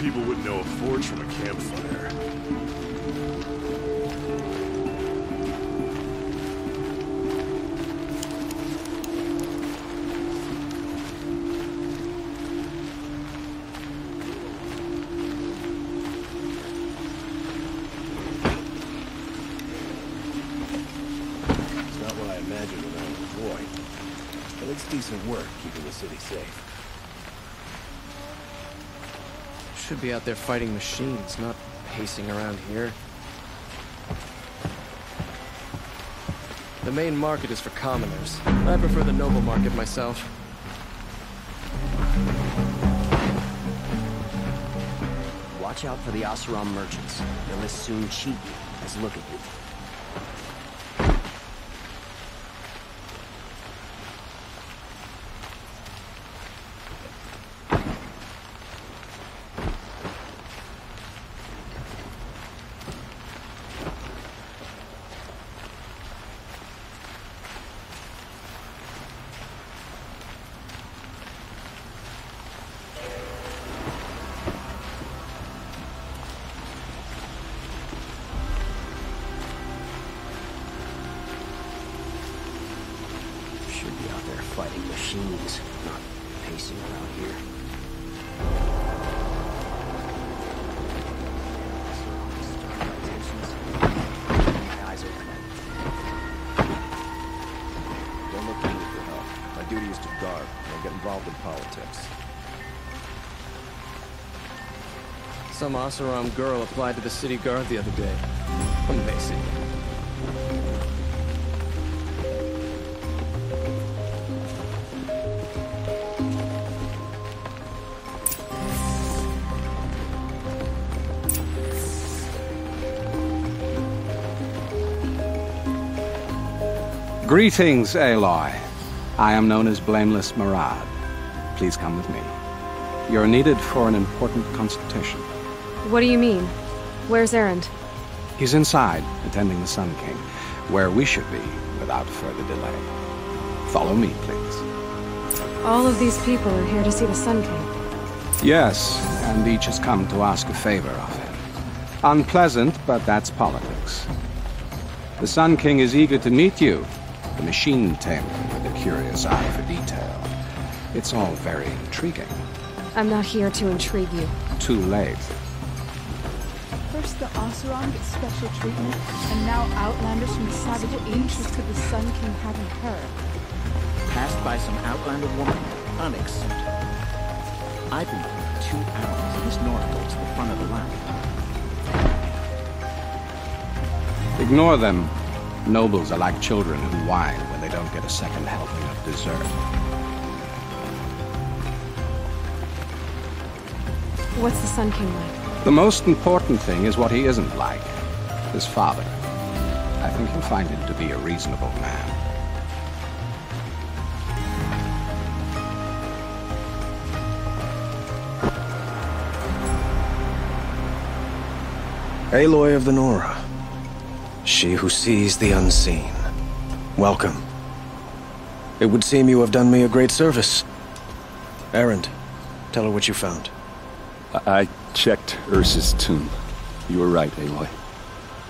people wouldn't know a forge from a campfire. It's decent work keeping the city safe. Should be out there fighting machines, not pacing around here. The main market is for commoners. I prefer the noble market myself. Watch out for the Oseram merchants. They'll as soon cheat you as look at you. Fighting machines, not pacing around here. My eyes open. Don't look to me for help. My duty is to guard. I don't get involved in politics. Some Oseram girl applied to the city guard the other day. Amazing. Greetings, Aloy. I am known as Blameless Marad. Please come with me. You're needed for an important consultation. What do you mean? Where's Erend? He's inside, attending the Sun King, where we should be without further delay. Follow me, please. All of these people are here to see the Sun King. Yes, and each has come to ask a favor of him. Unpleasant, but that's politics. The Sun King is eager to meet you. The machine tamer with a curious eye for detail. It's all very intriguing. I'm not here to intrigue you. Too late. First the Oseram get special treatment, and now Outlanders from the savage interests of the Sun King haven't heard. Passed by some Outlander woman, unacceptable. I've been here 2 hours, and this Nora goes to the front of the line. Ignore them. Nobles are like children who whine when they don't get a second helping of dessert. What's the Sun King like? The most important thing is what he isn't like. His father. I think you'll find him to be a reasonable man. Aloy of the Nora. She who sees the unseen. Welcome. It would seem you have done me a great service. Erend, tell her what you found. I checked Ursa's tomb. You were right, Aloy.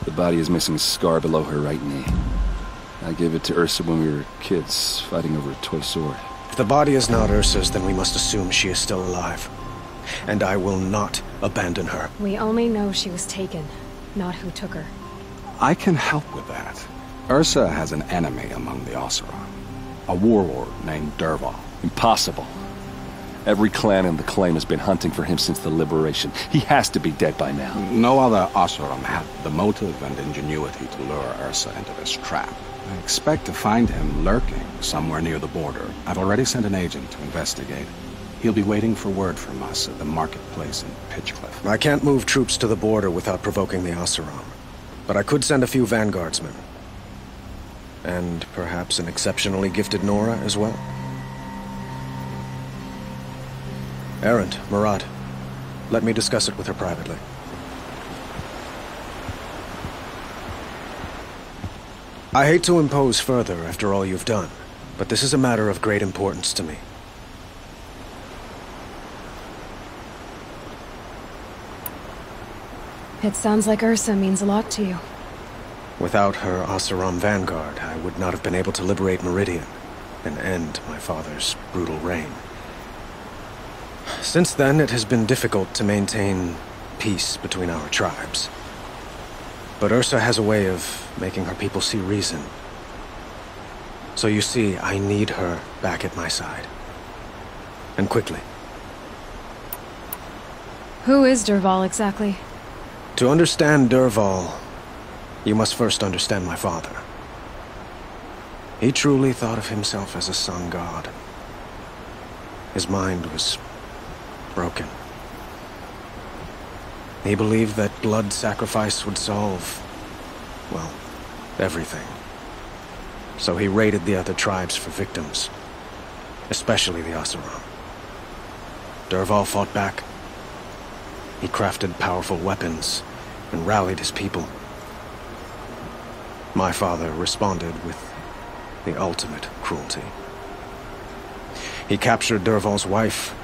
The body is missing a scar below her right knee. I gave it to Ursa when we were kids, fighting over a toy sword. If the body is not Ursa's, then we must assume she is still alive. And I will not abandon her. We only know she was taken, not who took her. I can help with that. Ursa has an enemy among the Oseram. A warlord named Dervahl. Impossible. Every clan in the claim has been hunting for him since the liberation. He has to be dead by now. No other Oseram had the motive and ingenuity to lure Ursa into this trap. I expect to find him lurking somewhere near the border. I've already sent an agent to investigate. He'll be waiting for word from us at the marketplace in Pitchcliff. I can't move troops to the border without provoking the Oseram. But I could send a few vanguardsmen. And perhaps an exceptionally gifted Nora as well. Erend, Marad, let me discuss it with her privately. I hate to impose further after all you've done, but this is a matter of great importance to me. It sounds like Ursa means a lot to you. Without her Oseram vanguard, I would not have been able to liberate Meridian and end my father's brutal reign. Since then, it has been difficult to maintain peace between our tribes. But Ursa has a way of making her people see reason. So you see, I need her back at my side. And quickly. Who is Dervahl exactly? To understand Dervahl, you must first understand my father. He truly thought of himself as a sun god. His mind was broken. He believed that blood sacrifice would solve, well, everything. So he raided the other tribes for victims, especially the Oseram. Dervahl fought back. He crafted powerful weapons and rallied his people. My father responded with the ultimate cruelty. He captured Dervahl's wife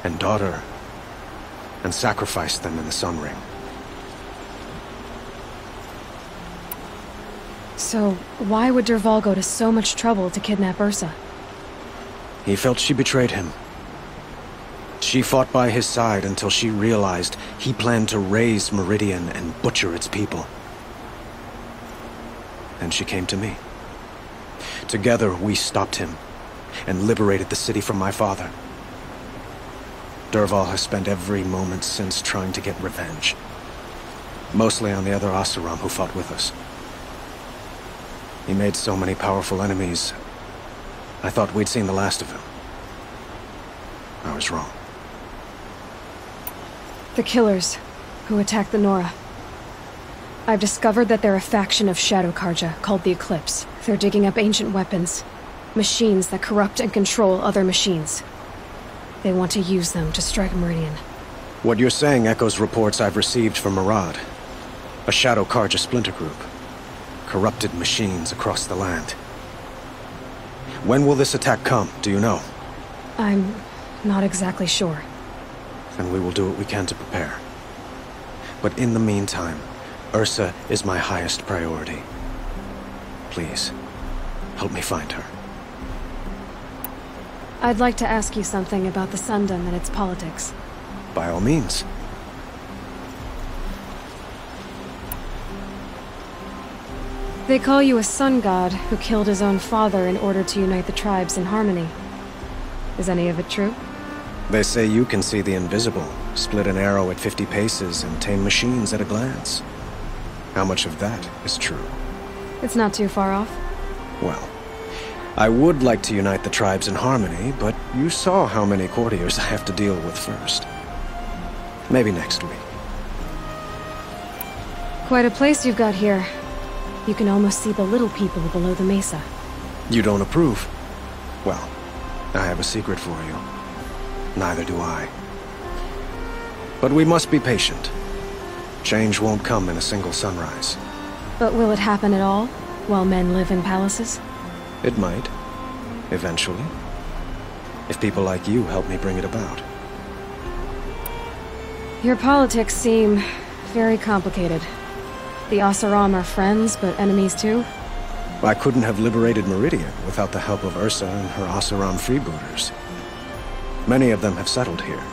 and daughter and sacrificed them in the Sun Ring. So, why would Dervahl go to so much trouble to kidnap Ursa? He felt she betrayed him. She fought by his side until she realized he planned to raise Meridian and butcher its people. Then she came to me. Together, we stopped him and liberated the city from my father. Dervahl has spent every moment since trying to get revenge. Mostly on the other Oseram who fought with us. He made so many powerful enemies, I thought we'd seen the last of him. I was wrong. The Killers, who attacked the Nora. I've discovered that they're a faction of Shadow Carja, called the Eclipse. They're digging up ancient weapons. Machines that corrupt and control other machines. They want to use them to strike Meridian. What you're saying echoes reports I've received from Murad. A Shadow Carja splinter group. Corrupted machines across the land. When will this attack come, do you know? I'm not exactly sure. Then we will do what we can to prepare. But in the meantime, Ursa is my highest priority. Please, help me find her. I'd like to ask you something about the Sundom and its politics. By all means. They call you a sun god who killed his own father in order to unite the tribes in harmony. Is any of it true? They say you can see the invisible, split an arrow at 50 paces, and tame machines at a glance. How much of that is true? It's not too far off. Well, I would like to unite the tribes in harmony, but you saw how many courtiers I have to deal with first. Maybe next week. Quite a place you've got here. You can almost see the little people below the mesa. You don't approve? Well, I have a secret for you. Neither do I. But we must be patient. Change won't come in a single sunrise. But will it happen at all, while men live in palaces? It might. Eventually. If people like you help me bring it about. Your politics seem very complicated. The Oseram are friends, but enemies too? I couldn't have liberated Meridian without the help of Ursa and her Oseram freebooters. Many of them have settled here.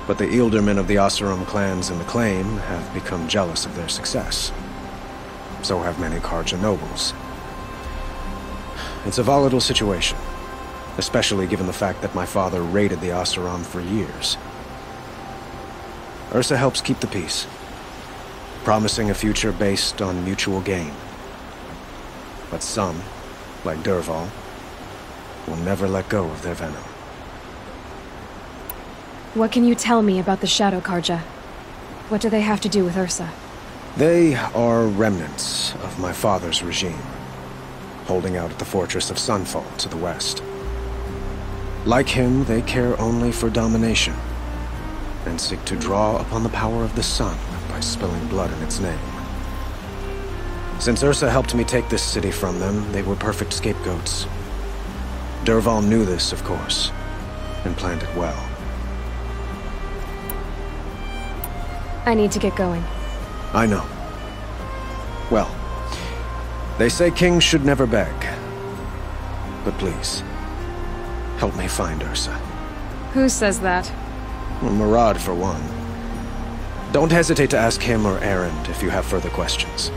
But the Ealdormen of the Oseram clans in the Claim have become jealous of their success. So have many Carja nobles. It's a volatile situation, especially given the fact that my father raided the Oseram for years. Ursa helps keep the peace, promising a future based on mutual gain. But some, like Dervahl, will never let go of their venom. What can you tell me about the Shadow Carja? What do they have to do with Ursa? They are remnants of my father's regime, holding out at the fortress of Sunfall to the west. Like him, they care only for domination, and seek to draw upon the power of the sun by spilling blood in its name. Since Ursa helped me take this city from them, they were perfect scapegoats. Dervahl knew this, of course, and planned it well. I need to get going. I know. Well, they say kings should never beg. But please, help me find Ursa. Who says that? Well, Murad, for one. Don't hesitate to ask him or Erend if you have further questions.